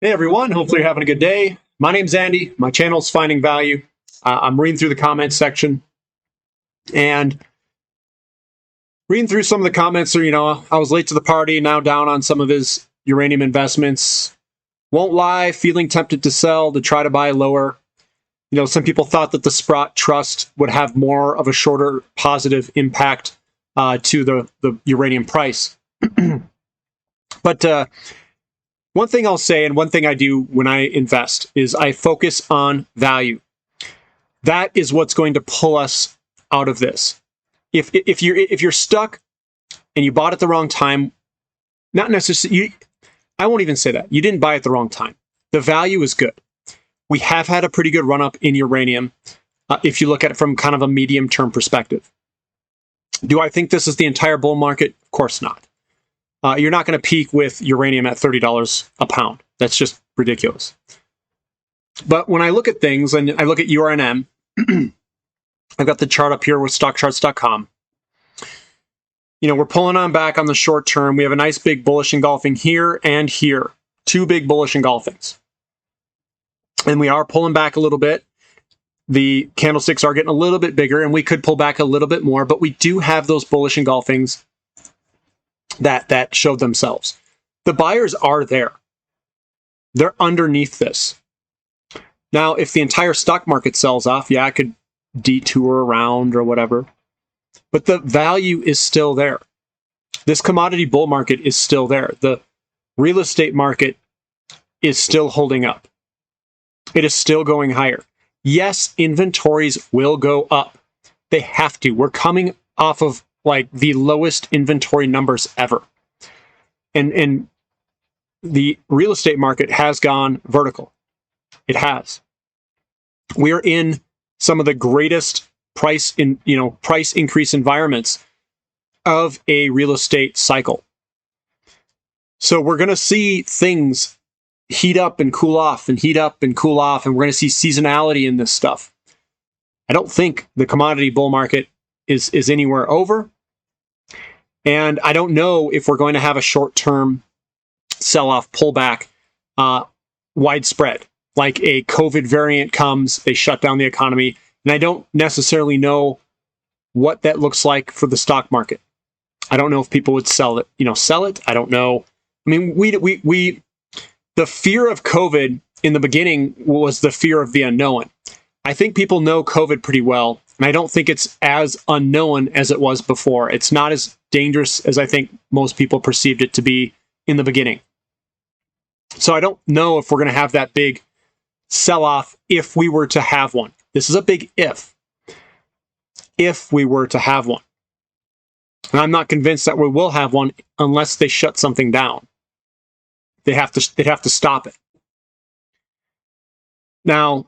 Hey everyone, hopefully you're having a good day. My name's Andy. My channel's Finding Value. I'm reading through the comments section and reading through some of the comments. I was late to the party, now down on some of his uranium investments. Won't lie, feeling tempted to sell, to try to buy lower. Some people thought that the Sprott trust would have more of a shorter positive impact to the uranium price. But one thing I'll say, and one thing I do when I invest, is I focus on value. That is what's going to pull us out of this. If you're stuck and you bought at the wrong time, not necessarily, I won't even say that. You didn't buy at the wrong time. The value is good. We have had a pretty good run up in uranium if you look at it from kind of a medium-term perspective. Do I think this is the entire bull market? Of course not. You're not going to peak with uranium at $30 a pound. That's just ridiculous. But when I look at things, and I look at URNM, I've got the chart up here with stockcharts.com. We're pulling on back on the short term. We have a nice big bullish engulfing here and here. Two big bullish engulfings. And we are pulling back a little bit. The candlesticks are getting a little bit bigger, and we could pull back a little bit more, but we do have those bullish engulfings that showed themselves. The buyers are there. They're underneath this. Now, if the entire stock market sells off, yeah, I could detour around or whatever. But the value is still there. This commodity bull market is still there. The real estate market is still holding up. It is still going higher. Yes, inventories will go up. They have to. We're coming off of like the lowest inventory numbers ever. And the real estate market has gone vertical. It has. We are in some of the greatest price increase environments of a real estate cycle. So we're going to see things heat up and cool off and heat up and cool off, and we're going to see seasonality in this stuff. I don't think the commodity bull market is anywhere over. And I don't know if we're going to have a short-term sell-off pullback widespread. Like a COVID variant comes, they shut down the economy. And I don't necessarily know what that looks like for the stock market. I don't know if people would sell it. I don't know. I mean, the fear of COVID in the beginning was the fear of the unknown. I think people know COVID pretty well, and I don't think it's as unknown as it was before. It's not as dangerous as I think most people perceived it to be in the beginning. So I don't know if we're going to have that big sell-off if we were to have one. This is a big if. If we were to have one. And I'm not convinced that we will have one unless they shut something down. They'd have to stop it. Now,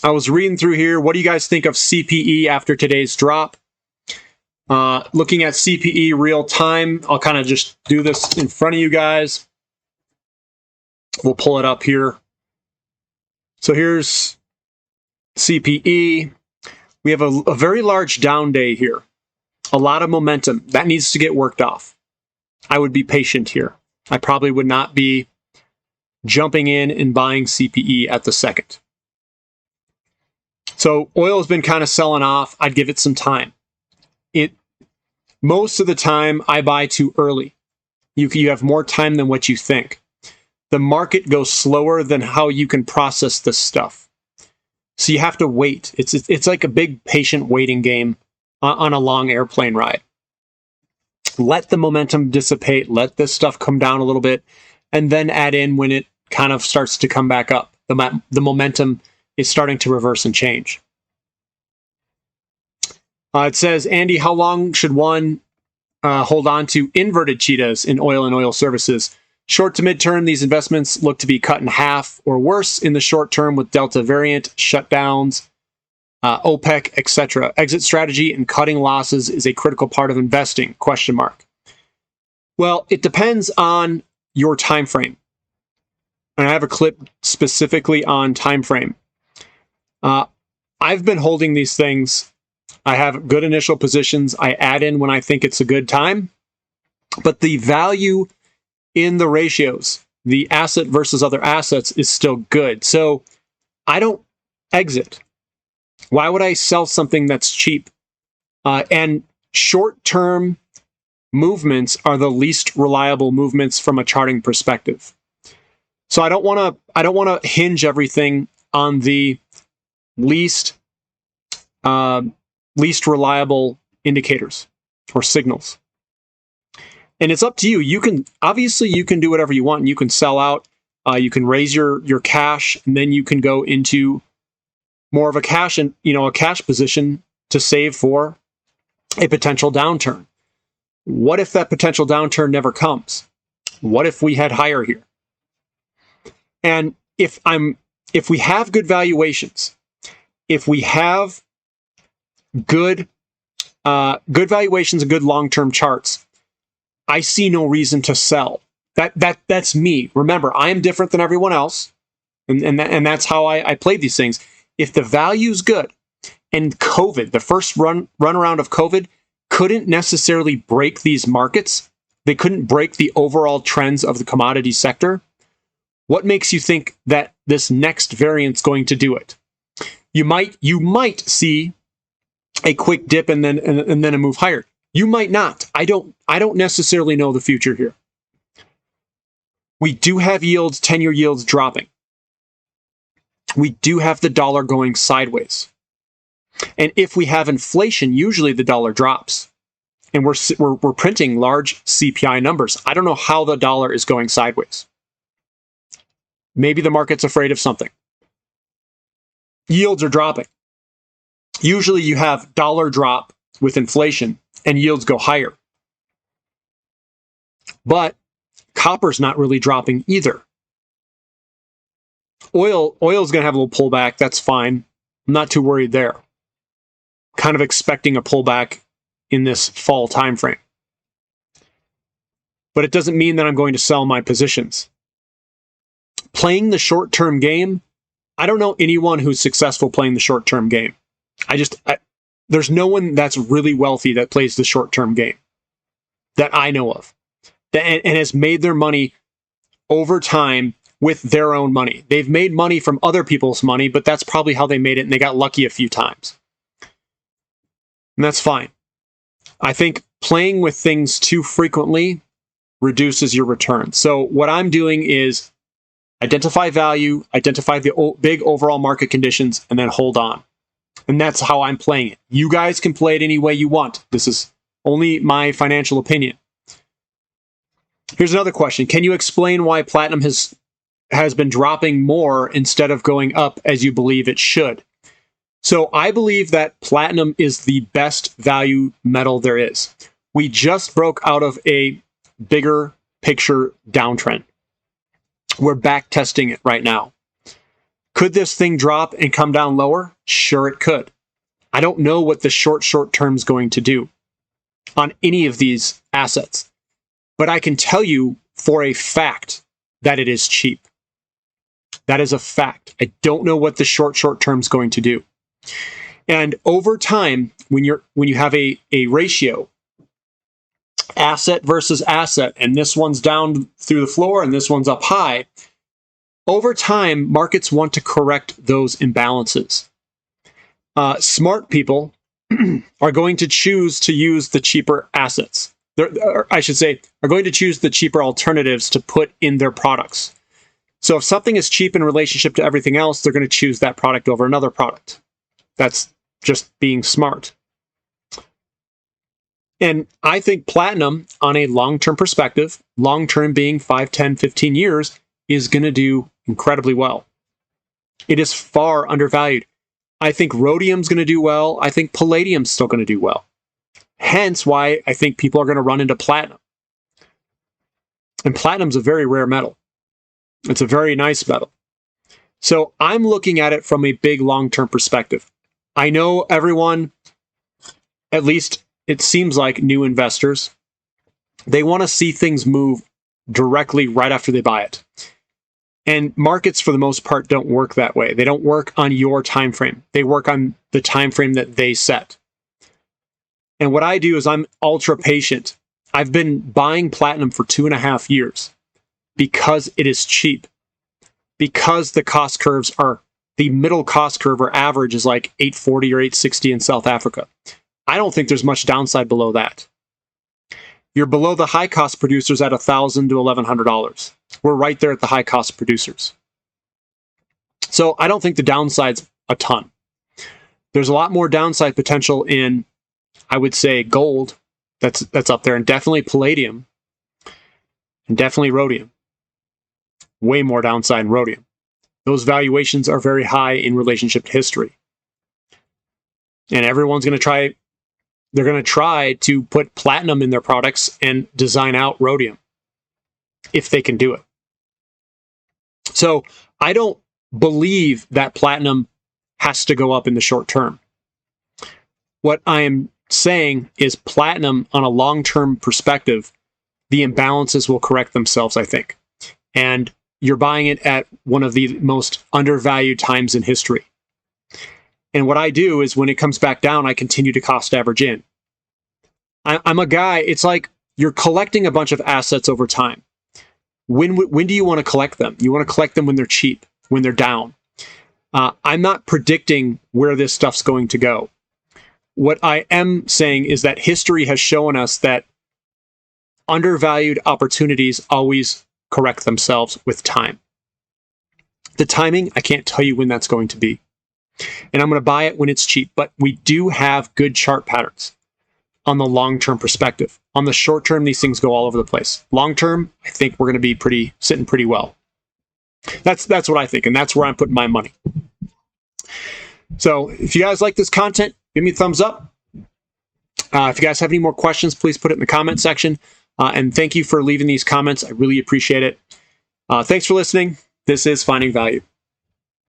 I was reading through here. What do you guys think of CPE after today's drop? Looking at CPE real time, I'll kind of just do this in front of you guys. We'll pull it up here. So here's CPE. We have a very large down day here. A lot of momentum. That needs to get worked off. I would be patient here. I probably would not be jumping in and buying CPE at the second. So oil has been kind of selling off. I'd give it some time. Most of the time, I buy too early. You have more time than what you think. The market goes slower than how you can process this stuff. So you have to wait. It's like a big patient waiting game on a long airplane ride. Let the momentum dissipate. Let this stuff come down a little bit, and then add in when it kind of starts to come back up. The momentum is starting to reverse and change. It says, Andy, how long should one hold on to inverted cheetahs in oil and oil services? Short to midterm, these investments look to be cut in half or worse in the short term with Delta variant, shutdowns, OPEC, etc. Exit strategy and cutting losses is a critical part of investing, ? Well, it depends on your time frame. And I have a clip specifically on time frame. I've been holding these things. I have good initial positions. I add in when I think it's a good time. But the value in the ratios the asset versus other assets is still good. So I don't exit. Why would I sell something that's cheap? And short-term movements are the least reliable movements from a charting perspective. So I don't want to hinge everything on the least reliable indicators or signals. And it's up to you. You can do whatever you want. You can sell out. You can raise your cash, and then you can go into more of a cash position to save for a potential downturn. What if that potential downturn never comes? What if we head higher here? And if we have good valuations, if we have good valuations and good long-term charts, I see no reason to sell. That's me. Remember, I am different than everyone else, and that's how I play these things. If the value's good, and COVID, the first run around of COVID, couldn't necessarily break these markets, they couldn't break the overall trends of the commodity sector. What makes you think that this next variant's going to do it? You might see a quick dip and then a move higher. You might not. I don't necessarily know the future here. We do have yields, 10-year yields dropping. We do have the dollar going sideways. And if we have inflation, usually the dollar drops. And we're printing large CPI numbers. I don't know how the dollar is going sideways. Maybe the market's afraid of something. Yields are dropping. Usually you have dollar drop with inflation and yields go higher. But copper's not really dropping either. Oil's going to have a little pullback. That's fine. I'm not too worried there. Kind of expecting a pullback in this fall time frame. But it doesn't mean that I'm going to sell my positions. Playing the short-term game, I don't know anyone who's successful playing the short-term game. There's no one that's really wealthy that plays the short-term game that I know of and has made their money over time with their own money. They've made money from other people's money, but that's probably how they made it, and they got lucky a few times. And that's fine. I think playing with things too frequently reduces your return. So what I'm doing is identify value, identify the big overall market conditions, and then hold on. And that's how I'm playing it. You guys can play it any way you want. This is only my financial opinion. Here's another question. Can you explain why platinum has been dropping more instead of going up as you believe it should? So I believe that platinum is the best value metal there is. We just broke out of a bigger picture downtrend. We're back testing it right now. Could this thing drop and come down lower? Sure, it could. I don't know what the short term is going to do on any of these assets, but I can tell you for a fact that it is cheap. That is a fact. I don't know what the short term is going to do. And over time, when you have a ratio, asset versus asset, and this one's down through the floor and this one's up high, over time, markets want to correct those imbalances. Smart people are going to choose to use the cheaper assets. I should say, are going to choose the cheaper alternatives to put in their products. So if something is cheap in relationship to everything else, they're going to choose that product over another product. That's just being smart. And I think platinum, on a long-term perspective, long-term being 5, 10, 15 years, is going to do incredibly well. It is far undervalued. I think rhodium's going to do well. I think palladium's still going to do well. Hence why I think people are going to run into platinum. And platinum's a very rare metal. It's a very nice metal. So I'm looking at it from a big long-term perspective. I know everyone, at least it seems like new investors, they want to see things move directly right after they buy it. And markets, for the most part, don't work that way. They don't work on your time frame. They work on the time frame that they set. And what I do is I'm ultra patient. I've been buying platinum for 2.5 years. because it is cheap. Because the cost curves are, the middle cost curve or average is like 840 or 860 in South Africa. I don't think there's much downside below that. You're below the high cost producers at $1,000 to $1,100. We're right there at the high cost producers. So I don't think the downside's a ton. There's a lot more downside potential in, I would say, gold. That's up there, and definitely palladium, and definitely rhodium. Way more downside in rhodium. Those valuations are very high in relationship to history. And everyone's going to try, they're going to try to put platinum in their products and design out rhodium, if they can do it. So I don't believe that platinum has to go up in the short term. What I am saying is platinum, on a long-term perspective, the imbalances will correct themselves, I think. And you're buying it at one of the most undervalued times in history. And what I do is when it comes back down, I continue to cost average in. I'm a guy, it's like you're collecting a bunch of assets over time. When do you want to collect them? You want to collect them when they're cheap, when they're down. I'm not predicting where this stuff's going to go. What I am saying is that history has shown us that undervalued opportunities always correct themselves with time. The timing, I can't tell you when that's going to be. And I'm going to buy it when it's cheap. But we do have good chart patterns on the long-term perspective. On the short term, these things go all over the place. Long term, I think we're going to be sitting pretty well. That's what I think, and that's where I'm putting my money. So if you guys like this content, give me a thumbs up. If you guys have any more questions, please put it in the comment section. And thank you for leaving these comments. I really appreciate it. Thanks for listening. This is Finding Value.